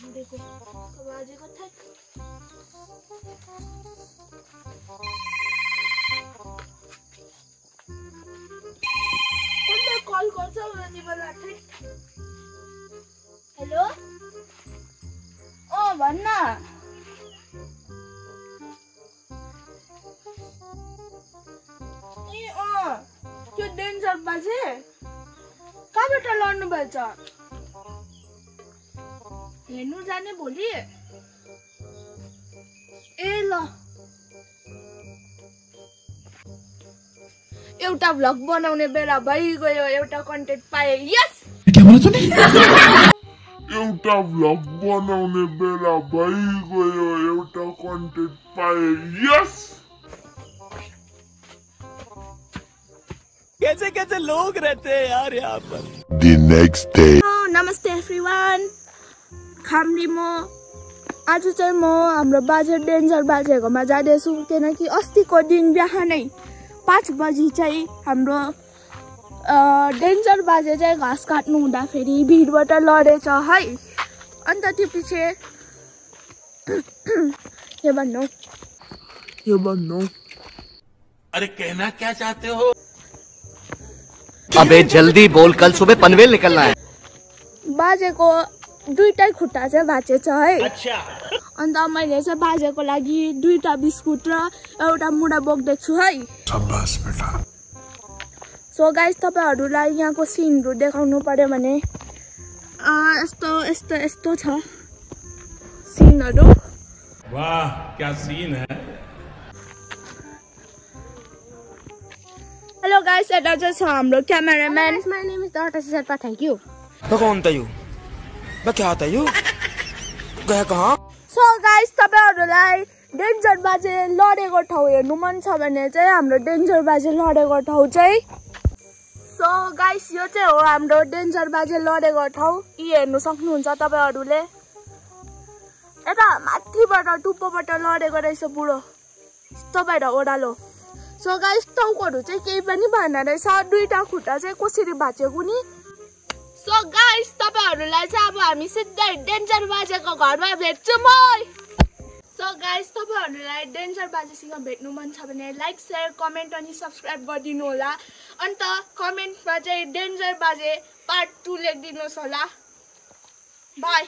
बुढेको बाजेको थाहा कसले कल गर्छ उनी बेला थाहा हेलो भन्न त्यो डेन्जर बाजे कहाँबाट लड्नु भएछ हेर्नु जाने भोलि ए ल एउटा भ्लग बनाउने बेला भइगयो एउटा कन्टेन्ट पाए यस एउटा भ्लग बनाउने बेला भइगयो एउटा कन्टेन्ट पाए यस कैसे कैसे लोग रहते हैं यार यहाँ पर The next day नमस्ते एभ्रीवान खामरी म आज चाहिँ म हाम्रो बाजे डेन्जर बाजेकोमा जाँदैछु किनकि अस्तिको दिन बिहानै 5 बजी चाहिँ हाम्रो डेन्जर बाजे चाहिँ घाँस काट्नु हुँदाखेरि भिडबाट लडेछ है अन्त त्यो पछि के भन्नु अरे कहना क्या चाहते हो अबे जल्दी बोल कल सुबह पनवेल निकलना है बाजेको दुईटै खुट्टा चाहिँ भाँचेछ है अच्छा अन्त मैले चाहिँ बाजेको लागि 2टा बिस्कुट र एउटा मुडा बोक्दैछु है शाबाश बेटा सो गाइस तपाईहरुलाई यहाँको सिनहरु देखाउनु पर्यो भने यस्तो छ सिनहरु वाह क्या सीन है हेलो गाइस एटा चाहिँ छ हाम्रो cameraman my name is daughter Sherpa thank you तो कौन था यू मैं क्या था यू गया कहाँ सो गाइस तपाईहरुलाई डेन्जर बाजे लडेको ठाउँ हेर्नु मन छ भने चाहिँ हाम्रो डेन्जर बाजे लडेको ठाउँ चाहिँ सो गाइस यो चाहिँ हो हाम्रो डेन्जर बाजे लडेको ठाउँ यी हेर्नु सक्नुहुन्छ तपाईहरुले यता माथिबाट टुप्पोबाट लडेको रहेछ बुढो यस्तो भएर ओडालो सो गाइस टाउकोहरु चाहिँ केही पनि भएन रहेछ 2टा खुट्टा चाहिँ कसरी भाँचेको नि सो गाइस तपाईहरुलाई चाहिँ अब हामी सिधै डेन्जर बाजेको घरमा भेट्छौं म सो गाइस तपाईहरुलाई डेन्जर बाजेसँग भेट्नु मन छ भने लाइक शेयर कमेन्ट अनि सब्स्क्राइब गरिदिनु होला अन्त कमेन्टमा चाहिँ डेन्जर बाजे पार्ट 2 लेखिदिनुस् होला बाइ